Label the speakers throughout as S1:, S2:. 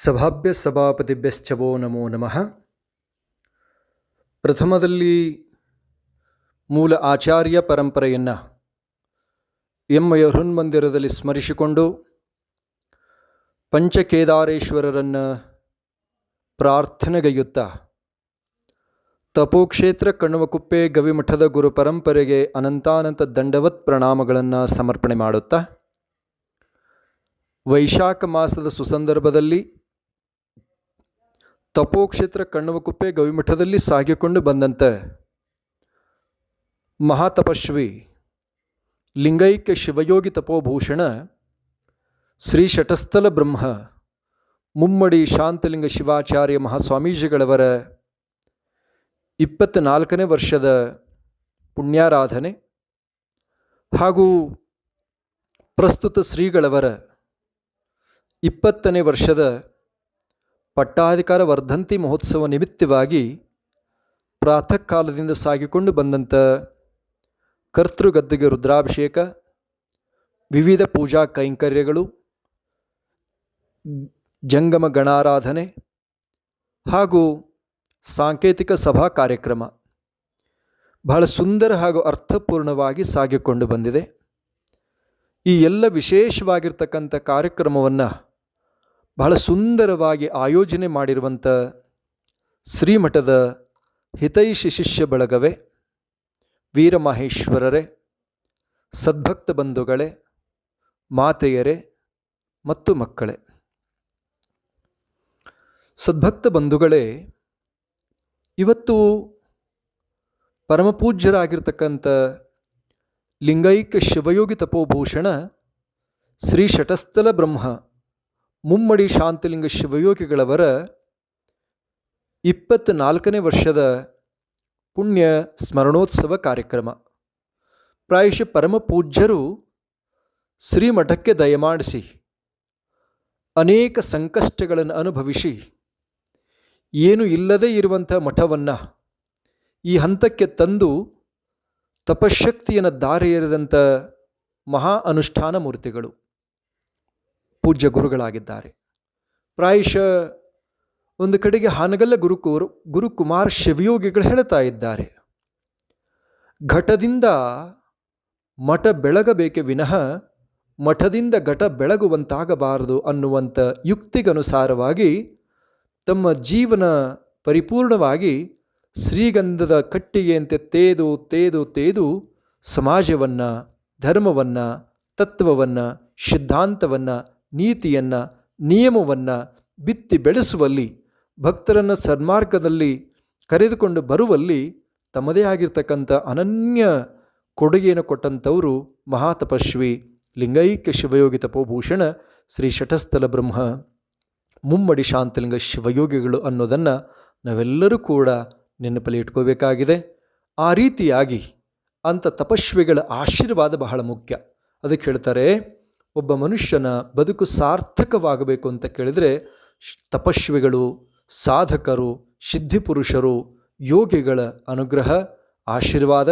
S1: ಸಭಾಭ್ಯ ಸಭಾಪತಿಭ್ಯಶ್ಚವೋ ನಮೋ ನಮಃ. ಪ್ರಥಮದಲ್ಲಿ ಮೂಲ ಆಚಾರ್ಯ ಪರಂಪರೆಯನ್ನು ಎಮ್ಮಯ ಹೃನ್ಮಂದಿರದಲ್ಲಿ ಸ್ಮರಿಸಿಕೊಂಡು ಪಂಚಕೇದಾರೇಶ್ವರರನ್ನು ಪ್ರಾರ್ಥನೆಗೈಯುತ್ತಾ ತಪೋಕ್ಷೇತ್ರ ಕಣ್ವಕುಪ್ಪೆ ಗವಿಮಠದ ಗುರು ಪರಂಪರೆಗೆ ಅನಂತಾನಂತ ದಂಡವತ್ ಪ್ರಣಾಮಗಳನ್ನು ಸಮರ್ಪಣೆ ಮಾಡುತ್ತಾ ವೈಶಾಖ ಮಾಸದ ಸುಸಂದರ್ಭದಲ್ಲಿ ತಪೋಕ್ಷೇತ್ರ ಕಣ್ವಕುಪ್ಪೆ ಗವಿಮಠದಲ್ಲಿ ಸಾಗಿಕೊಂಡು ಬಂದಂಥ ಮಹಾತಪಸ್ವಿ ಲಿಂಗೈಕ್ಯ ಶಿವಯೋಗಿ ತಪೋಭೂಷಣ ಶ್ರೀ ಶಟಸ್ಥಲ ಬ್ರಹ್ಮ ಮುಮ್ಮಡಿ ಶಾಂತಲಿಂಗ ಶಿವಾಚಾರ್ಯ ಮಹಾಸ್ವಾಮೀಜಿಗಳವರ 24ನೇ ವರ್ಷದ ಪುಣ್ಯಾರಾಧನೆ ಹಾಗೂ ಪ್ರಸ್ತುತ ಶ್ರೀಗಳವರ 20ನೇ ವರ್ಷದ ಪಟ್ಟಾಧಿಕಾರ ವರ್ಧಂತಿ ಮಹೋತ್ಸವ ನಿಮಿತ್ತವಾಗಿ ಪ್ರಾತಃ ಕಾಲದಿಂದ ಸಾಗಿಕೊಂಡು ಬಂದಂಥ ಕರ್ತೃಗದ್ದಿಗೆ ರುದ್ರಾಭಿಷೇಕ, ವಿವಿಧ ಪೂಜಾ ಕೈಂಕರ್ಯಗಳು, ಜಂಗಮ ಗಣಾರಾಧನೆ ಹಾಗೂ ಸಾಂಕೇತಿಕ ಸಭಾ ಕಾರ್ಯಕ್ರಮ ಬಹಳ ಸುಂದರ ಹಾಗೂ ಅರ್ಥಪೂರ್ಣವಾಗಿ ಸಾಗಿಕೊಂಡು ಬಂದಿದೆ. ಈ ಎಲ್ಲ ವಿಶೇಷವಾಗಿರ್ತಕ್ಕಂಥ ಕಾರ್ಯಕ್ರಮವನ್ನು ಬಹಳ ಸುಂದರವಾಗಿ ಆಯೋಜನೆ ಮಾಡಿರುವಂಥ ಶ್ರೀಮಠದ ಹಿತೈಷಿ ಶಿಷ್ಯ ಬಳಗವೇ, ವೀರಮಹೇಶ್ವರರೇ, ಸದ್ಭಕ್ತ ಬಂಧುಗಳೇ, ಮಾತೆಯರೇ ಮತ್ತು ಮಕ್ಕಳೇ. ಸದ್ಭಕ್ತ ಬಂಧುಗಳೇ, ಇವತ್ತು ಪರಮಪೂಜ್ಯರಾಗಿರ್ತಕ್ಕಂಥ ಲಿಂಗೈಕ್ಯ ಶಿವಯೋಗಿ ತಪೋಭೂಷಣ ಶ್ರೀ ಶಟಸ್ಥಲ ಬ್ರಹ್ಮ ಮುಮ್ಮಡಿ ಶಾಂತಲಿಂಗ ಶಿವಯೋಗಿಗಳವರ 24ನೇ ವರ್ಷದ ಪುಣ್ಯ ಸ್ಮರಣೋತ್ಸವ ಕಾರ್ಯಕ್ರಮ. ಪ್ರಾಯಶಃ ಪರಮಪೂಜ್ಯರು ಶ್ರೀಮಠಕ್ಕೆ ದಯಮಾಡಿಸಿ ಅನೇಕ ಸಂಕಷ್ಟಗಳನ್ನು ಅನುಭವಿಸಿ ಏನು ಇಲ್ಲದೇ ಇರುವಂಥ ಮಠವನ್ನು ಈ ಹಂತಕ್ಕೆ ತಂದು ತಪಶಕ್ತಿಯನ್ನು ದಾರಿ ಎರೆದಂಥ ಮಹಾ ಅನುಷ್ಠಾನ ಮೂರ್ತಿಗಳು, ಪೂಜ್ಯ ಗುರುಗಳಾಗಿದ್ದಾರೆ. ಪ್ರಾಯಶಃ ಒಂದು ಕಡೆಗೆ ಹಾನಗಲ್ಲ ಗುರುಕುಮಾರ ಶಿವಯೋಗಿಗಳು ಹೇಳ್ತಾ ಇದ್ದಾರೆ, ಘಟದಿಂದ ಮಠ ಬೆಳಗಬೇಕೆ ವಿನಃ ಮಠದಿಂದ ಘಟ ಬೆಳಗುವಂತಾಗಬಾರದು ಅನ್ನುವಂಥ ಯುಕ್ತಿಗನುಸಾರವಾಗಿ ತಮ್ಮ ಜೀವನ ಪರಿಪೂರ್ಣವಾಗಿ ಶ್ರೀಗಂಧದ ಕಟ್ಟಿಗೆಯಂತೆ ತೇದು ತೇದು ತೇದು ಸಮಾಜವನ್ನು, ಧರ್ಮವನ್ನು, ತತ್ವವನ್ನು, ಸಿದ್ಧಾಂತವನ್ನು, ನೀತಿಯನ್ನು, ನಿಯಮವನ್ನು ಬಿತ್ತಿ ಬೆಳೆಸುವಲ್ಲಿ, ಭಕ್ತರನ್ನು ಸನ್ಮಾರ್ಗದಲ್ಲಿ ಕರೆದುಕೊಂಡು ಬರುವಲ್ಲಿ ತಮ್ಮದೇ ಆಗಿರ್ತಕ್ಕಂಥ ಅನನ್ಯ ಕೊಡುಗೆಯನ್ನು ಕೊಟ್ಟಂಥವರು ಮಹಾತಪಸ್ವಿ ಲಿಂಗೈಕ್ಯ ಶಿವಯೋಗಿ ತಪೋಭೂಷಣ ಶ್ರೀ ಶಟಸ್ಥಲ ಬ್ರಹ್ಮ ಮುಮ್ಮಡಿ ಶಾಂತಲಿಂಗ ಶಿವಯೋಗಿಗಳು ಅನ್ನೋದನ್ನು ನಾವೆಲ್ಲರೂ ಕೂಡ ನೆನಪಲ್ಲಿ ಇಟ್ಕೋಬೇಕಾಗಿದೆ. ಆ ರೀತಿಯಾಗಿ ಅಂಥ ತಪಸ್ವಿಗಳ ಆಶೀರ್ವಾದ ಬಹಳ ಮುಖ್ಯ. ಅದಕ್ಕೆ ಹೇಳ್ತಾರೆ, ಒಬ್ಬ ಮನುಷ್ಯನ ಬದುಕು ಸಾರ್ಥಕವಾಗಬೇಕು ಅಂತ ಕೇಳಿದರೆ ತಪಸ್ವಿಗಳು, ಸಾಧಕರು, ಸಿದ್ಧಿಪುರುಷರು, ಯೋಗಿಗಳ ಅನುಗ್ರಹ, ಆಶೀರ್ವಾದ,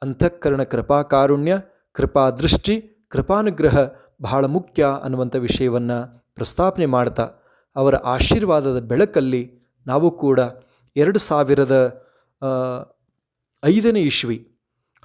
S1: ಅಂತಃಕರಣ ಕೃಪಾಕಾರುಣ್ಯ, ಕೃಪಾದೃಷ್ಟಿ, ಕೃಪಾನುಗ್ರಹ ಬಹಳ ಮುಖ್ಯ ಅನ್ನುವಂಥ ವಿಷಯವನ್ನು ಪ್ರಸ್ತಾಪನೆ ಮಾಡ್ತಾ ಅವರ ಆಶೀರ್ವಾದದ ಬೆಳಕಲ್ಲಿ ನಾವು ಕೂಡ 2005ನೇ ಇಸ್ವಿ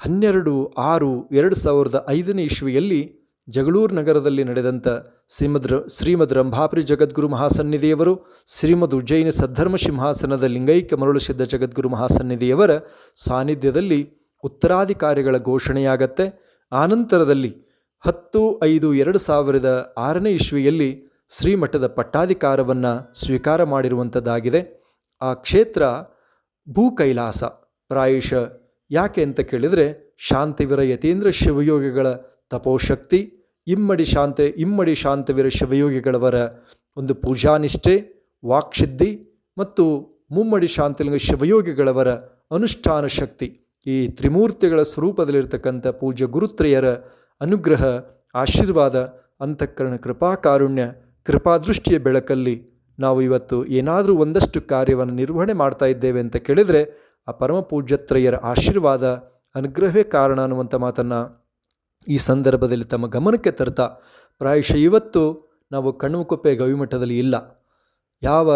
S1: 12/6/2005ನೇ ಇಸ್ವಿಯಲ್ಲಿ ಜಗಳೂರು ನಗರದಲ್ಲಿ ನಡೆದಂಥ ಶ್ರೀಮದ್ ರಂಭಾಪುರಿ ಜಗದ್ಗುರು ಮಹಾಸನ್ನಿಧಿಯವರು, ಶ್ರೀಮದ್ ಉಜ್ಜಯಿನಿ ಸದ್ಧರ್ಮ ಸಿಂಹಾಸನದ ಲಿಂಗೈಕ್ಯ ಮರಳು ಸಿದ್ಧ ಜಗದ್ಗುರು ಮಹಾಸನ್ನಿಧಿಯವರ ಸಾನ್ನಿಧ್ಯದಲ್ಲಿ ಉತ್ತರಾಧಿಕಾರಿಗಳ ಘೋಷಣೆಯಾಗತ್ತೆ. ಆನಂತರದಲ್ಲಿ 10/5/2006ನೇ ಇಸ್ವಿಯಲ್ಲಿ ಶ್ರೀಮಠದ ಪಟ್ಟಾಧಿಕಾರವನ್ನು ಸ್ವೀಕಾರ ಮಾಡಿರುವಂಥದ್ದಾಗಿದೆ. ಆ ಕ್ಷೇತ್ರ ಭೂ ಕೈಲಾಸ. ಪ್ರಾಯಶಃ ಯಾಕೆ ಅಂತ ಕೇಳಿದರೆ ಶಾಂತವೀರ ಯತೀಂದ್ರ ಶಿವಯೋಗಿಗಳ ತಪೋಶಕ್ತಿ, ಇಮ್ಮಡಿ ಶಾಂತವೀರ ಶಿವಯೋಗಿಗಳವರ ಒಂದು ಪೂಜಾನಿಷ್ಠೆ, ವಾಕ್ಸಿದ್ಧಿ ಮತ್ತು ಮುಮ್ಮಡಿ ಶಾಂತಲಿಂಗ ಶಿವಯೋಗಿಗಳವರ ಅನುಷ್ಠಾನ ಶಕ್ತಿ, ಈ ತ್ರಿಮೂರ್ತಿಗಳ ಸ್ವರೂಪದಲ್ಲಿರ್ತಕ್ಕಂಥ ಪೂಜ್ಯ ಗುರುತ್ರಯರ ಅನುಗ್ರಹ, ಆಶೀರ್ವಾದ, ಅಂತಃಕರಣ ಕೃಪಾಕಾರುಣ್ಯ, ಕೃಪಾದೃಷ್ಟಿಯ ಬೆಳಕಲ್ಲಿ ನಾವು ಇವತ್ತು ಏನಾದರೂ ಒಂದಷ್ಟು ಕಾರ್ಯವನ್ನು ನಿರ್ವಹಣೆ ಮಾಡ್ತಾ ಇದ್ದೇವೆ ಅಂತ ಕೇಳಿದರೆ ಆ ಪರಮ ಪೂಜ್ಯತ್ರಯರ ಆಶೀರ್ವಾದ, ಅನುಗ್ರಹವೇ ಕಾರಣ ಅನ್ನುವಂಥ ಮಾತನ್ನು ಈ ಸಂದರ್ಭದಲ್ಲಿ ತಮ್ಮ ಗಮನಕ್ಕೆ ತರ್ತಾ, ಪ್ರಾಯಶಃ ಇವತ್ತು ನಾವು ಕಣ್ವಕುಪ್ಪೆ ಗವಿಮಠದಲ್ಲಿ ಇಲ್ಲ. ಯಾವ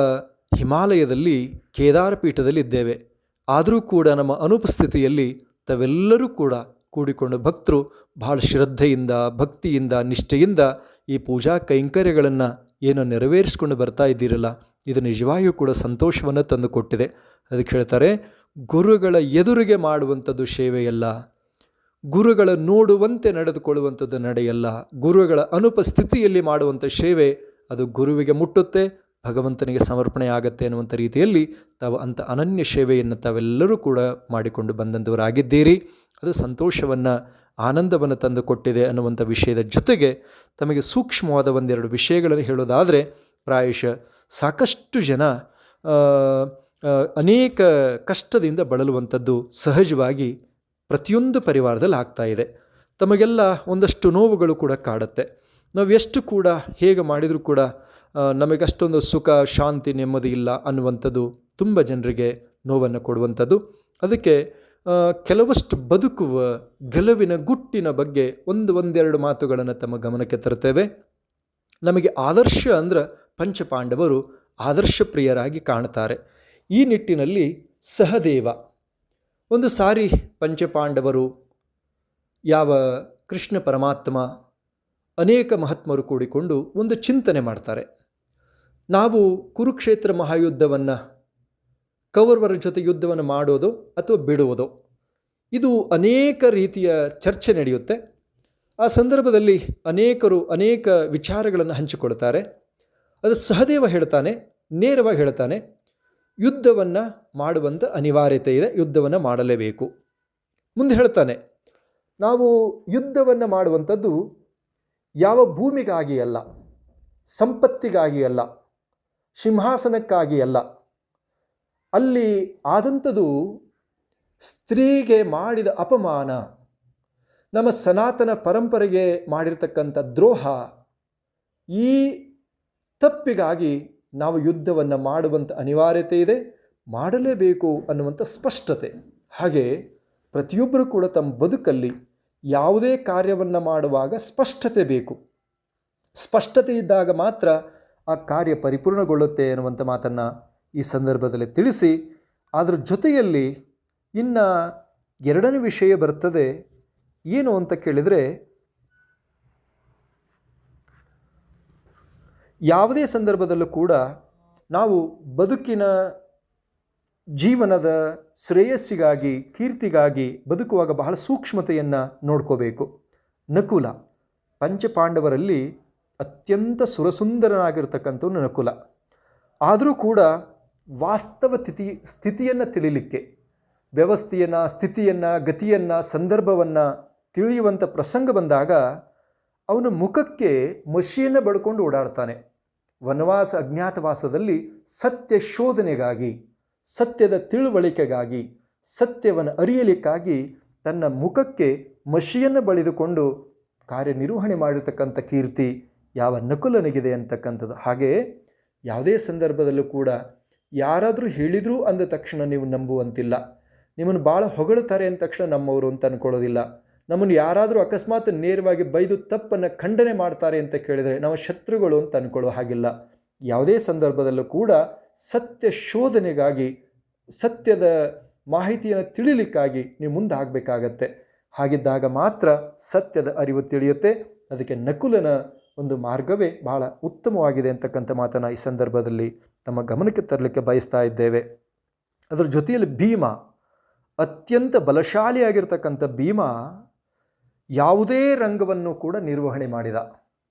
S1: ಹಿಮಾಲಯದಲ್ಲಿ ಕೇದಾರ ಪೀಠದಲ್ಲಿ ಇದ್ದೇವೆ. ಆದರೂ ಕೂಡ ನಮ್ಮ ಅನುಪಸ್ಥಿತಿಯಲ್ಲಿ ತಾವೆಲ್ಲರೂ ಕೂಡ ಕೂಡಿಕೊಂಡು ಭಕ್ತರು ಬಹಳ ಶ್ರದ್ಧೆಯಿಂದ, ಭಕ್ತಿಯಿಂದ, ನಿಷ್ಠೆಯಿಂದ ಈ ಪೂಜಾ ಕೈಂಕರ್ಯಗಳನ್ನು ಏನೋ ನೆರವೇರಿಸ್ಕೊಂಡು ಬರ್ತಾ ಇದ್ದೀರಲ್ಲ, ಇದು ನಿಜವಾಗಿಯೂ ಕೂಡ ಸಂತೋಷವನ್ನು ತಂದುಕೊಟ್ಟಿದೆ. ಅದಕ್ಕೆ ಹೇಳ್ತಾರೆ, ಗುರುಗಳ ಎದುರಿಗೆ ಮಾಡುವಂಥದ್ದು ಸೇವೆಯಲ್ಲ, ಗುರುಗಳ ನೋಡುವಂತೆ ನಡೆದುಕೊಳ್ಳುವಂಥದ್ದು ನಡೆಯಲ್ಲ, ಗುರುಗಳ ಅನುಪಸ್ಥಿತಿಯಲ್ಲಿ ಮಾಡುವಂಥ ಸೇವೆ ಅದು ಗುರುವಿಗೆ ಮುಟ್ಟುತ್ತೆ, ಭಗವಂತನಿಗೆ ಸಮರ್ಪಣೆ ಆಗತ್ತೆ ಅನ್ನುವಂಥ ರೀತಿಯಲ್ಲಿ ತಾವು ಅಂಥ ಅನನ್ಯ ಸೇವೆಯನ್ನು ತಾವೆಲ್ಲರೂ ಕೂಡ ಮಾಡಿಕೊಂಡು ಬಂದಂಥವರಾಗಿದ್ದೀರಿ. ಅದು ಸಂತೋಷವನ್ನು, ಆನಂದವನ್ನು ತಂದು ಕೊಟ್ಟಿದೆ ಅನ್ನುವಂಥ ವಿಷಯದ ಜೊತೆಗೆ ತಮಗೆ ಸೂಕ್ಷ್ಮವಾದ ಒಂದೆರಡು ವಿಷಯಗಳನ್ನು ಹೇಳೋದಾದರೆ, ಪ್ರಾಯಶಃ ಸಾಕಷ್ಟು ಜನ ಅನೇಕ ಕಷ್ಟದಿಂದ ಬಳಲುವಂಥದ್ದು ಸಹಜವಾಗಿ ಪ್ರತಿಯೊಂದು ಪರಿವಾರದಲ್ಲಿ ಆಗ್ತಾ ಇದೆ. ತಮಗೆಲ್ಲ ಒಂದಷ್ಟು ನೋವುಗಳು ಕೂಡ ಕಾಡುತ್ತೆ. ನಾವು ಎಷ್ಟು ಕೂಡ ಹೇಗೆ ಮಾಡಿದರೂ ಕೂಡ ನಮಗಷ್ಟೊಂದು ಸುಖ, ಶಾಂತಿ, ನೆಮ್ಮದಿ ಇಲ್ಲ ಅನ್ನುವಂಥದ್ದು ತುಂಬ ಜನರಿಗೆ ನೋವನ್ನು ಕೊಡುವಂಥದ್ದು. ಅದಕ್ಕೆ ಕೆಲವಷ್ಟು ಬದುಕುವ ಗೆಲುವಿನ ಗುಟ್ಟಿನ ಬಗ್ಗೆ ಒಂದೆರಡು ಮಾತುಗಳನ್ನು ತಮ್ಮ ಗಮನಕ್ಕೆ ತರ್ತೇವೆ. ನಮಗೆ ಆದರ್ಶ ಅಂದ್ರೆ ಪಂಚಪಾಂಡವರು ಆದರ್ಶ ಪ್ರಿಯರಾಗಿ ಕಾಣ್ತಾರೆ. ಈ ನಿಟ್ಟಿನಲ್ಲಿ ಸಹದೇವ ಒಂದು ಸಾರಿ ಪಂಚಪಾಂಡವರು ಯಾವ ಕೃಷ್ಣ ಪರಮಾತ್ಮ ಅನೇಕ ಮಹಾತ್ಮರು ಕೂಡಿಕೊಂಡು ಒಂದು ಚಿಂತನೆ ಮಾಡ್ತಾರೆ. ನಾವು ಕುರುಕ್ಷೇತ್ರ ಮಹಾಯುದ್ಧವನ್ನು, ಕೌರವರ ಜೊತೆ ಯುದ್ಧವನ್ನು ಮಾಡೋದು ಅಥವಾ ಬಿಡುವುದೋ, ಇದು ಅನೇಕ ರೀತಿಯ ಚರ್ಚೆ ನಡೆಯುತ್ತೆ. ಆ ಸಂದರ್ಭದಲ್ಲಿ ಅನೇಕರು ಅನೇಕ ವಿಚಾರಗಳನ್ನು ಹಂಚಿಕೊಳ್ತಾರೆ. ಅದು ಸಹದೇವ ಹೇಳ್ತಾನೆ, ನೇರವಾಗಿ ಹೇಳ್ತಾನೆ, ಯುದ್ಧವನ್ನು ಮಾಡುವಂಥ ಅನಿವಾರ್ಯತೆ ಇದೆ, ಯುದ್ಧವನ್ನು ಮಾಡಲೇಬೇಕು. ಮುಂದೆ ಹೇಳ್ತಾನೆ, ನಾವು ಯುದ್ಧವನ್ನು ಮಾಡುವಂಥದ್ದು ಯಾವ ಭೂಮಿಗಾಗಿ ಅಲ್ಲ, ಸಂಪತ್ತಿಗಾಗಿ ಅಲ್ಲ, ಸಿಂಹಾಸನಕ್ಕಾಗಿ ಅಲ್ಲ. ಅಲ್ಲಿ ಆದಂಥದ್ದು ಸ್ತ್ರೀಗೆ ಮಾಡಿದ ಅಪಮಾನ, ನಮ್ಮ ಸನಾತನ ಪರಂಪರೆಗೆ ಮಾಡಿರ್ತಕ್ಕಂಥ ದ್ರೋಹ, ಈ ತಪ್ಪಿಗಾಗಿ ನಾವು ಯುದ್ಧವನ್ನು ಮಾಡುವಂಥ ಅನಿವಾರ್ಯತೆ ಇದೆ, ಮಾಡಲೇಬೇಕು ಅನ್ನುವಂಥ ಸ್ಪಷ್ಟತೆ. ಹಾಗೆ ಪ್ರತಿಯೊಬ್ಬರೂ ಕೂಡ ತಮ್ಮ ಬದುಕಲ್ಲಿ ಯಾವುದೇ ಕಾರ್ಯವನ್ನು ಮಾಡುವಾಗ ಸ್ಪಷ್ಟತೆ ಬೇಕು. ಸ್ಪಷ್ಟತೆ ಇದ್ದಾಗ ಮಾತ್ರ ಆ ಕಾರ್ಯ ಪರಿಪೂರ್ಣಗೊಳ್ಳುತ್ತೆ ಅನ್ನುವಂಥ ಮಾತನ್ನು ಈ ಸಂದರ್ಭದಲ್ಲಿ ತಿಳಿಸಿ, ಅದರ ಜೊತೆಯಲ್ಲಿ ಇನ್ನು ಎರಡನೇ ವಿಷಯ ಬರ್ತದೆ. ಏನು ಅಂತ ಕೇಳಿದರೆ, ಯಾವುದೇ ಸಂದರ್ಭದಲ್ಲೂ ಕೂಡ ನಾವು ಬದುಕಿನ ಜೀವನದ ಶ್ರೇಯಸ್ಸಿಗಾಗಿ, ಕೀರ್ತಿಗಾಗಿ ಬದುಕುವಾಗ ಬಹಳ ಸೂಕ್ಷ್ಮತೆಯನ್ನು ನೋಡ್ಕೋಬೇಕು. ನಕುಲ, ಪಂಚಪಾಂಡವರಲ್ಲಿ ಅತ್ಯಂತ ಸುರಸುಂದರನಾಗಿರ್ತಕ್ಕಂಥವನು ನಕುಲ. ಆದರೂ ಕೂಡ ವಾಸ್ತವ ಸ್ಥಿತಿಯನ್ನು ತಿಳಿಲಿಕ್ಕೆ, ವ್ಯವಸ್ಥೆಯನ್ನು, ಸ್ಥಿತಿಯನ್ನು, ಗತಿಯನ್ನು, ಸಂದರ್ಭವನ್ನು ತಿಳಿಯುವಂಥ ಪ್ರಸಂಗ ಬಂದಾಗ ಅವನ ಮುಖಕ್ಕೆ ಮಸಿಯನ್ನು ಬಡ್ಕೊಂಡು ಓಡಾಡ್ತಾನೆ. ವನವಾಸ, ಅಜ್ಞಾತವಾಸದಲ್ಲಿ ಸತ್ಯ ಶೋಧನೆಗಾಗಿ, ಸತ್ಯದ ತಿಳುವಳಿಕೆಗಾಗಿ, ಸತ್ಯವನ್ನು ಅರಿಯಲಿಕ್ಕಾಗಿ ತನ್ನ ಮುಖಕ್ಕೆ ಮಸಿಯನ್ನು ಬಳಿದುಕೊಂಡು ಕಾರ್ಯನಿರ್ವಹಣೆ ಮಾಡಿರ್ತಕ್ಕಂಥ ಕೀರ್ತಿ ಯಾವ ನಕುಲನಿಗಿದೆ ಅಂತಕ್ಕಂಥದ್ದು. ಹಾಗೆ ಯಾವುದೇ ಸಂದರ್ಭದಲ್ಲೂ ಕೂಡ ಯಾರಾದರೂ ಹೇಳಿದರೂ ಅಂದ ತಕ್ಷಣ ನೀವು ನಂಬುವಂತಿಲ್ಲ. ನಿಮ್ಮನ್ನು ಭಾಳ ಹೊಗಳುತ್ತಾರೆ ಅಂದ ತಕ್ಷಣ ನಮ್ಮವರು ಅಂತ ಅಂದ್ಕೊಳ್ಳೋದಿಲ್ಲ. ನಮ್ಮನ್ನು ಯಾರಾದರೂ ಅಕಸ್ಮಾತ್ ನೇರವಾಗಿ ಬೈದು ತಪ್ಪನ್ನು ಖಂಡನೆ ಮಾಡ್ತಾರೆ ಅಂತ ಕೇಳಿದರೆ ನಾವು ಶತ್ರುಗಳು ಅಂತ ಅಂದ್ಕೊಳ್ಳೋ ಹಾಗಿಲ್ಲ. ಯಾವುದೇ ಸಂದರ್ಭದಲ್ಲೂ ಕೂಡ ಸತ್ಯ ಶೋಧನೆಗಾಗಿ, ಸತ್ಯದ ಮಾಹಿತಿಯನ್ನು ತಿಳಿಲಿಕ್ಕಾಗಿ ನೀವು ಮುಂದೆ ಆಗಬೇಕಾಗತ್ತೆ. ಹಾಗಿದ್ದಾಗ ಮಾತ್ರ ಸತ್ಯದ ಅರಿವು ತಿಳಿಯುತ್ತೆ. ಅದಕ್ಕೆ ನಕುಲನ ಒಂದು ಮಾರ್ಗವೇ ಬಹಳ ಉತ್ತಮವಾಗಿದೆ ಅಂತಕ್ಕಂಥ ಮಾತನ್ನು ಈ ಸಂದರ್ಭದಲ್ಲಿ ನಮ್ಮ ಗಮನಕ್ಕೆ ತರಲಿಕ್ಕೆ ಬಯಸ್ತಾ ಇದ್ದೇವೆ. ಅದರ ಜೊತೆಯಲ್ಲಿ ಭೀಮ, ಅತ್ಯಂತ ಬಲಶಾಲಿಯಾಗಿರ್ತಕ್ಕಂಥ ಭೀಮ ಯಾವುದೇ ರಂಗವನ್ನು ಕೂಡ ನಿರ್ವಹಣೆ ಮಾಡಿದ.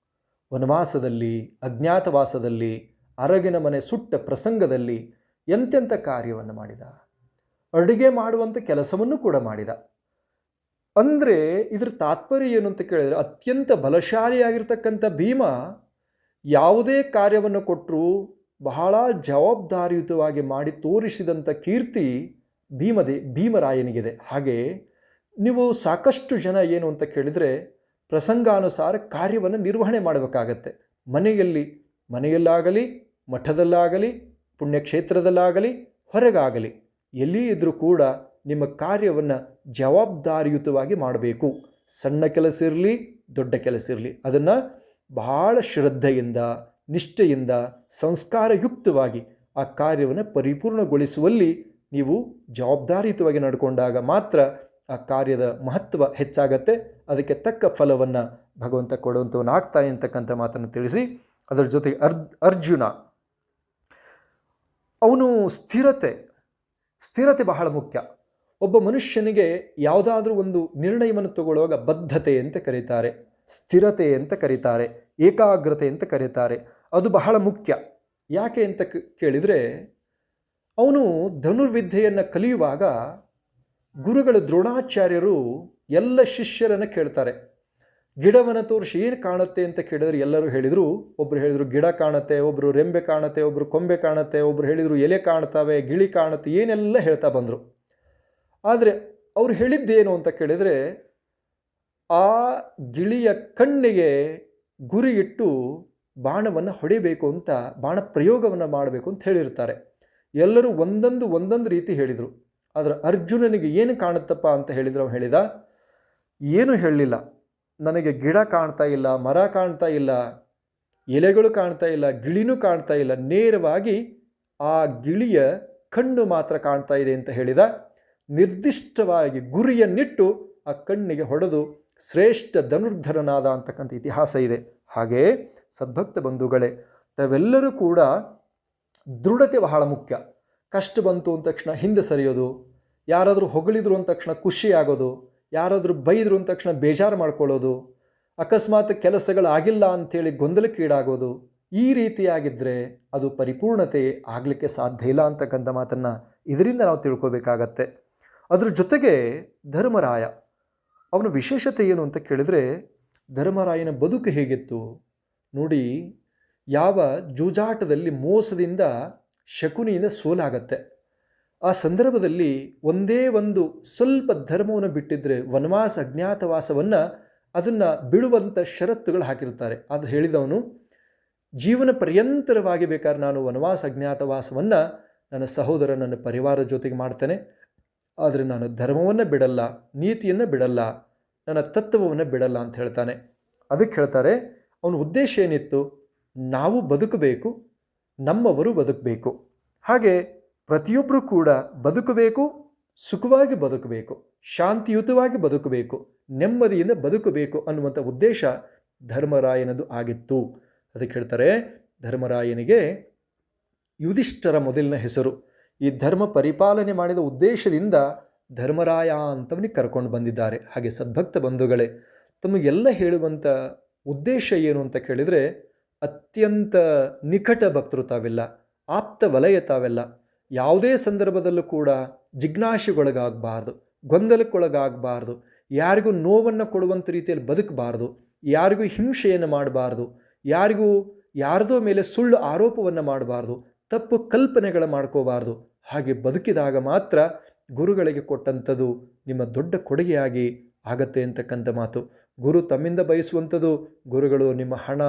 S1: ವನವಾಸದಲ್ಲಿ, ಅಜ್ಞಾತವಾಸದಲ್ಲಿ, ಅರಗಿನ ಮನೆ ಸುಟ್ಟ ಪ್ರಸಂಗದಲ್ಲಿ ಎಂತೆಂಥ ಕಾರ್ಯವನ್ನು ಮಾಡಿದ. ಅಡುಗೆ ಮಾಡುವಂಥ ಕೆಲಸವನ್ನು ಕೂಡ ಮಾಡಿದ. ಅಂದರೆ ಇದರ ತಾತ್ಪರ್ಯ ಏನು ಅಂತ ಕೇಳಿದರೆ, ಅತ್ಯಂತ ಬಲಶಾಲಿಯಾಗಿರ್ತಕ್ಕಂಥ ಭೀಮ ಯಾವುದೇ ಕಾರ್ಯವನ್ನು ಕೊಟ್ಟರೂ ಬಹಳ ಜವಾಬ್ದಾರಿಯುತವಾಗಿ ಮಾಡಿ ತೋರಿಸಿದಂಥ ಕೀರ್ತಿ ಭೀಮರಾಯನಿಗಿದೆ. ಹಾಗೆ ನೀವು ಸಾಕಷ್ಟು ಜನ ಏನು ಅಂತ ಕೇಳಿದರೆ ಪ್ರಸಂಗಾನುಸಾರ ಕಾರ್ಯವನ್ನು ನಿರ್ವಹಣೆ ಮಾಡಬೇಕಾಗತ್ತೆ. ಮನೆಯಲ್ಲಾಗಲಿ, ಮಠದಲ್ಲಾಗಲಿ, ಪುಣ್ಯಕ್ಷೇತ್ರದಲ್ಲಾಗಲಿ, ಹೊರಗಾಗಲಿ, ಎಲ್ಲಿ ಇದ್ದರೂ ಕೂಡ ನಿಮ್ಮ ಕಾರ್ಯವನ್ನು ಜವಾಬ್ದಾರಿಯುತವಾಗಿ ಮಾಡಬೇಕು. ಸಣ್ಣ ಕೆಲಸ ಇರಲಿ, ದೊಡ್ಡ ಕೆಲಸ ಇರಲಿ, ಅದನ್ನು ಬಹಳ ಶ್ರದ್ಧೆಯಿಂದ, ನಿಷ್ಠೆಯಿಂದ ಸಂಸ್ಕಾರಯುಕ್ತವಾಗಿ ಆ ಕಾರ್ಯವನ್ನು ಪರಿಪೂರ್ಣಗೊಳಿಸುವಲ್ಲಿ ನೀವು ಜವಾಬ್ದಾರಿಯುತವಾಗಿ ನಡ್ಕೊಂಡಾಗ ಮಾತ್ರ ಆ ಕಾರ್ಯದ ಮಹತ್ವ ಹೆಚ್ಚಾಗತ್ತೆ. ಅದಕ್ಕೆ ತಕ್ಕ ಫಲವನ್ನು ಭಗವಂತ ಕೊಡುವಂಥವನಾಗ್ತಾನೆ ಅಂತಕ್ಕಂಥ ಮಾತನ್ನು ತಿಳಿಸಿ, ಅದರ ಜೊತೆಗೆ ಅರ್ಜುನ ಅವನು ಸ್ಥಿರತೆ ಬಹಳ ಮುಖ್ಯ. ಒಬ್ಬ ಮನುಷ್ಯನಿಗೆ ಯಾವುದಾದ್ರೂ ಒಂದು ನಿರ್ಣಯವನ್ನು ತಗೊಳ್ಳುವಾಗ ಬದ್ಧತೆ ಅಂತ ಕರೀತಾರೆ, ಸ್ಥಿರತೆ ಅಂತ ಕರೀತಾರೆ, ಏಕಾಗ್ರತೆ ಅಂತ ಕರೀತಾರೆ. ಅದು ಬಹಳ ಮುಖ್ಯ. ಯಾಕೆ ಅಂತ ಕೇಳಿದರೆ, ಅವನು ಧನುರ್ವಿದ್ಯೆಯನ್ನು ಕಲಿಯುವಾಗ ಗುರುಗಳು ದ್ರೋಣಾಚಾರ್ಯರು ಎಲ್ಲ ಶಿಷ್ಯರನ್ನು ಕೇಳ್ತಾರೆ. ಗಿಡವನ್ನು ತೋರಿಸಿ ಏನು ಕಾಣುತ್ತೆ ಅಂತ ಕೇಳಿದ್ರೆ ಎಲ್ಲರೂ ಹೇಳಿದರು. ಒಬ್ಬರು ಹೇಳಿದರು ಗಿಡ ಕಾಣುತ್ತೆ, ಒಬ್ಬರು ರೆಂಬೆ ಕಾಣುತ್ತೆ, ಒಬ್ಬರು ಕೊಂಬೆ ಕಾಣುತ್ತೆ, ಒಬ್ಬರು ಹೇಳಿದರು ಎಲೆ ಕಾಣ್ತವೆ, ಗಿಳಿ ಕಾಣುತ್ತೆ, ಏನೆಲ್ಲ ಹೇಳ್ತಾ ಬಂದರು. ಆದರೆ ಅವರು ಹೇಳಿದ್ದೇನು ಅಂತ ಕೇಳಿದರೆ, ಆ ಗಿಳಿಯ ಕಣ್ಣಿಗೆ ಗುರಿ ಇಟ್ಟು ಬಾಣವನ್ನು ಹೊಡಿಬೇಕು ಅಂತ, ಬಾಣ ಪ್ರಯೋಗವನ್ನು ಮಾಡಬೇಕು ಅಂತ ಹೇಳಿರ್ತಾರೆ. ಎಲ್ಲರೂ ಒಂದೊಂದು ರೀತಿ ಹೇಳಿದರು. ಆದರೆ ಅರ್ಜುನನಿಗೆ ಏನು ಕಾಣುತ್ತಪ್ಪ ಅಂತ ಹೇಳಿದ್ರು. ಅವನು ಹೇಳಿದ, ಏನೂ ಹೇಳಲಿಲ್ಲ, ನನಗೆ ಗಿಡ ಕಾಣ್ತಾ ಇಲ್ಲ, ಮರ ಕಾಣ್ತಾ ಇಲ್ಲ, ಎಲೆಗಳು ಕಾಣ್ತಾ ಇಲ್ಲ, ಗಿಳಿನೂ ಕಾಣ್ತಾ ಇಲ್ಲ, ನೇರವಾಗಿ ಆ ಗಿಳಿಯ ಕಣ್ಣು ಮಾತ್ರ ಕಾಣ್ತಾ ಇದೆ ಅಂತ ಹೇಳಿದ. ನಿರ್ದಿಷ್ಟವಾಗಿ ಗುರಿಯನ್ನಿಟ್ಟು ಆ ಕಣ್ಣಿಗೆ ಹೊಡೆದು ಶ್ರೇಷ್ಠ ಧನುರ್ಧರನಾದ ಅಂತಕ್ಕಂಥ ಇತಿಹಾಸ ಇದೆ. ಹಾಗೆಯೇ ಸದ್ಭಕ್ತ ಬಂಧುಗಳೇ, ತಾವೆಲ್ಲರೂ ಕೂಡ ದೃಢತೆ ಬಹಳ ಮುಖ್ಯ. ಕಷ್ಟ ಬಂತು ಅಂದ ತಕ್ಷಣ ಹಿಂದೆ ಸರಿಯೋದು, ಯಾರಾದರೂ ಹೊಗಳಿದ್ರು ಅಂದ ತಕ್ಷಣ ಖುಷಿಯಾಗೋದು, ಯಾರಾದರೂ ಬೈದರು ಅಂದ ತಕ್ಷಣ ಬೇಜಾರು ಮಾಡ್ಕೊಳ್ಳೋದು, ಅಕಸ್ಮಾತ್ ಕೆಲಸಗಳಾಗಿಲ್ಲ ಅಂಥೇಳಿ ಗೊಂದಲಕ್ಕೀಡಾಗೋದು, ಈ ರೀತಿಯಾಗಿದ್ದರೆ ಅದು ಪರಿಪೂರ್ಣತೆ ಆಗಲಿಕ್ಕೆ ಸಾಧ್ಯ ಇಲ್ಲ ಅಂತಕ್ಕಂಥ ಮಾತನ್ನು ಇದರಿಂದ ನಾವು ತಿಳ್ಕೋಬೇಕಾಗತ್ತೆ. ಅದರ ಜೊತೆಗೆ ಧರ್ಮರಾಯ, ಅವನ ವಿಶೇಷತೆ ಏನು ಅಂತ ಕೇಳಿದರೆ, ಧರ್ಮರಾಯನ ಬದುಕು ಹೇಗಿತ್ತು ನೋಡಿ. ಯಾವ ಜೂಜಾಟದಲ್ಲಿ ಮೋಸದಿಂದ ಶಕುನಿಯಿಂದ ಸೋಲಾಗತ್ತೆ, ಆ ಸಂದರ್ಭದಲ್ಲಿ ಒಂದೇ ಒಂದು ಸ್ವಲ್ಪ ಧರ್ಮವನ್ನು ಬಿಟ್ಟಿದ್ದರೆ ವನವಾಸ ಅಜ್ಞಾತವಾಸವನ್ನು ಅದನ್ನು ಬಿಡುವಂಥ ಷರತ್ತುಗಳು ಹಾಕಿರ್ತಾರೆ. ಅದು ಹೇಳಿದವನು, ಜೀವನ ಪರ್ಯಂತರವಾಗಿ ಬೇಕಾದ್ರೆ ನಾನು ವನವಾಸ ಅಜ್ಞಾತವಾಸವನ್ನು ನನ್ನ ಸಹೋದರ ನನ್ನ ಪರಿವಾರದ ಜೊತೆಗೆ ಮಾಡ್ತೇನೆ, ಆದರೆ ನಾನು ಧರ್ಮವನ್ನು ಬಿಡಲ್ಲ, ನೀತಿಯನ್ನು ಬಿಡಲ್ಲ, ನನ್ನ ತತ್ವವನ್ನು ಬಿಡಲ್ಲ ಅಂತ ಹೇಳ್ತಾನೆ. ಅದಕ್ಕೆ ಹೇಳ್ತಾರೆ, ಅವನ ಉದ್ದೇಶ ಏನಿತ್ತು, ನಾವು ಬದುಕಬೇಕು, ನಮ್ಮವರು ಬದುಕಬೇಕು, ಹಾಗೆ ಪ್ರತಿಯೊಬ್ಬರೂ ಕೂಡ ಬದುಕಬೇಕು, ಸುಖವಾಗಿ ಬದುಕಬೇಕು, ಶಾಂತಿಯುತವಾಗಿ ಬದುಕಬೇಕು, ನೆಮ್ಮದಿಯಿಂದ ಬದುಕಬೇಕು ಅನ್ನುವಂಥ ಉದ್ದೇಶ ಧರ್ಮರಾಯನದು ಆಗಿತ್ತು. ಅದಕ್ಕೆ ಹೇಳ್ತಾರೆ, ಧರ್ಮರಾಯನಿಗೆ ಯುಧಿಷ್ಠರ ಮೊದಲಿನ ಹೆಸರು. ಈ ಧರ್ಮ ಪರಿಪಾಲನೆ ಮಾಡಿದ ಉದ್ದೇಶದಿಂದ ಧರ್ಮರಾಯ ಅಂತವನಿಗೆ ಕರ್ಕೊಂಡು ಬಂದಿದ್ದಾರೆ. ಹಾಗೆ ಸದ್ಭಕ್ತ ಬಂಧುಗಳೇ, ತಮಗೆಲ್ಲ ಹೇಳುವಂಥ ಉದ್ದೇಶ ಏನು ಅಂತ ಕೇಳಿದರೆ, ಅತ್ಯಂತ ನಿಕಟ ಭಕ್ತರು ತಾವೆಲ್ಲ, ಆಪ್ತ ವಲಯ ತಾವೆಲ್ಲ. ಯಾವುದೇ ಸಂದರ್ಭದಲ್ಲೂ ಕೂಡ ಜಿಜ್ಞಾಸೆಗೊಳಗಾಗಬಾರ್ದು, ಗೊಂದಲಕ್ಕೊಳಗಾಗಬಾರ್ದು, ಯಾರಿಗೂ ನೋವನ್ನು ಕೊಡುವಂಥ ರೀತಿಯಲ್ಲಿ ಬದುಕಬಾರ್ದು, ಯಾರಿಗೂ ಹಿಂಸೆಯನ್ನು ಮಾಡಬಾರ್ದು, ಯಾರದೋ ಮೇಲೆ ಸುಳ್ಳು ಆರೋಪವನ್ನು ಮಾಡಬಾರ್ದು, ತಪ್ಪು ಕಲ್ಪನೆಗಳು ಮಾಡ್ಕೋಬಾರ್ದು. ಹಾಗೆ ಬದುಕಿದಾಗ ಮಾತ್ರ ಗುರುಗಳಿಗೆ ಕೊಟ್ಟಂಥದ್ದು ನಿಮ್ಮ ದೊಡ್ಡ ಕೊಡುಗೆಯಾಗಿ ಆಗತ್ತೆ ಅಂತಕ್ಕಂಥ ಮಾತು. ಗುರು ತಮ್ಮಿಂದ ಬಯಸುವಂಥದ್ದು, ಗುರುಗಳು ನಿಮ್ಮ ಹಣ,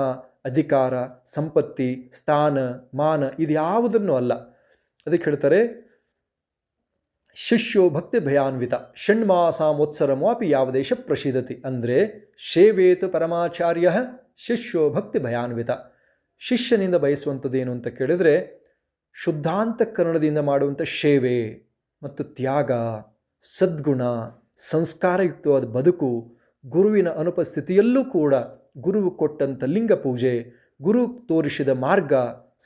S1: ಅಧಿಕಾರ, ಸಂಪತ್ತಿ, ಸ್ಥಾನ, ಮಾನ ಇದ್ಯಾವುದನ್ನು ಅಲ್ಲ. ಅದಕ್ಕೆ ಹೇಳ್ತಾರೆ, ಶಿಷ್ಯೋ ಭಕ್ತಿ ಭಯಾನ್ವಿತ ಷಣ್ಮಾಸಾಮೋತ್ಸರಮಾಪಿ ಯಾವ ದೇಶ ಪ್ರಸಿದ್ಧತಿ. ಅಂದರೆ ಸೇವೇತು ಪರಮಾಚಾರ್ಯ ಶಿಷ್ಯೋ ಭಕ್ತಿ ಭಯಾನ್ವಿತ. ಶಿಷ್ಯನಿಂದ ಬಯಸುವಂಥದ್ದೇನು ಅಂತ ಕೇಳಿದರೆ, ಶುದ್ಧಾಂತಕರಣದಿಂದ ಮಾಡುವಂಥ ಸೇವೆ ಮತ್ತು ತ್ಯಾಗ, ಸದ್ಗುಣ, ಸಂಸ್ಕಾರಯುಕ್ತವಾದ ಬದುಕು, ಗುರುವಿನ ಅನುಪಸ್ಥಿತಿಯಲ್ಲೂ ಕೂಡ ಗುರುವು ಕೊಟ್ಟಂಥ ಲಿಂಗ ಪೂಜೆ, ಗುರು ತೋರಿಸಿದ ಮಾರ್ಗ,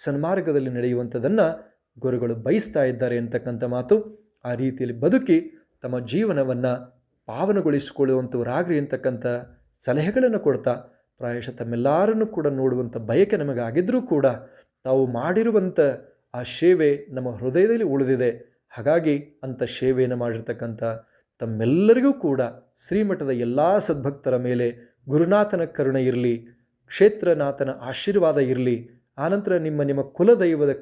S1: ಸನ್ಮಾರ್ಗದಲ್ಲಿ ನಡೆಯುವಂಥದ್ದನ್ನು ಗುರುಗಳು ಬಯಸ್ತಾ ಇದ್ದಾರೆ ಅಂತಕ್ಕಂಥ ಮಾತು. ಆ ರೀತಿಯಲ್ಲಿ ಬದುಕಿ ತಮ್ಮ ಜೀವನವನ್ನು ಪಾವನಗೊಳಿಸಿಕೊಳ್ಳುವಂಥವರಾಗ್ರಿ ಅಂತಕ್ಕಂಥ ಸಲಹೆಗಳನ್ನು ಕೊಡ್ತಾ, ಪ್ರಾಯಶಃ ತಮ್ಮೆಲ್ಲರನ್ನೂ ಕೂಡ ನೋಡುವಂಥ ಬಯಕೆ ನಮಗಾಗಿದ್ದರೂ ಕೂಡ ತಾವು ಮಾಡಿರುವಂಥ ಆ ಸೇವೆ ನಮ್ಮ ಹೃದಯದಲ್ಲಿ ಉಳಿದಿದೆ. ಹಾಗಾಗಿ ಅಂಥ ಸೇವೆಯನ್ನು ಮಾಡಿರ್ತಕ್ಕಂಥ ತಮ್ಮೆಲ್ಲರಿಗೂ ಕೂಡ ಶ್ರೀಮಠದ ಎಲ್ಲ ಸದ್ಭಕ್ತರ ಮೇಲೆ ಗುರುನಾಥನ ಕರುಣೆ ಇರಲಿ, ಕ್ಷೇತ್ರನಾಥನ ಆಶೀರ್ವಾದ ಇರಲಿ. ಆನಂತರ ನಿಮ್ಮ ಕುಲದೈವದ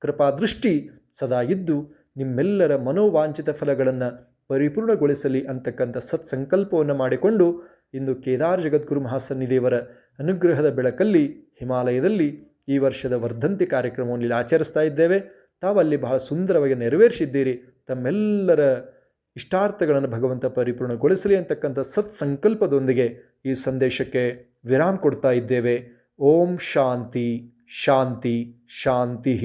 S1: ಕೃಪಾದೃಷ್ಟಿ ಸದಾ ಇದ್ದು ನಿಮ್ಮೆಲ್ಲರ ಮನೋವಾಂಛಿತ ಫಲಗಳನ್ನು ಪರಿಪೂರ್ಣಗೊಳಿಸಲಿ ಅಂತಕ್ಕಂಥ ಸತ್ಸಂಕಲ್ಪವನ್ನು ಮಾಡಿಕೊಂಡು ಇಂದು ಕೇದಾರ ಜಗದ್ಗುರು ಮಹಾಸನ್ನಿದೇವರ ಅನುಗ್ರಹದ ಬೆಳಕಲ್ಲಿ ಹಿಮಾಲಯದಲ್ಲಿ ಈ ವರ್ಷದ ವರ್ಧಂತಿ ಕಾರ್ಯಕ್ರಮವನ್ನು ಆಚರಿಸ್ತಾ ಇದ್ದೇವೆ. ತಾವಲ್ಲಿ ಬಹಳ ಸುಂದರವಾಗಿ ನೆರವೇರಿಸಿದ್ದೀರಿ. ತಮ್ಮೆಲ್ಲರ ಇಷ್ಟಾರ್ಥಗಳನ್ನು ಭಗವಂತ ಪರಿಪೂರ್ಣಗೊಳಿಸಲಿ ಅಂತಕ್ಕಂಥ ಸತ್ಸಂಕಲ್ಪದೊಂದಿಗೆ ಈ ಸಂದೇಶಕ್ಕೆ ವಿರಾಮ ಕೊಡ್ತಾ ಇದ್ದೇವೆ. ಓಂ ಶಾಂತಿ ಶಾಂತಿ ಶಾಂತಿ.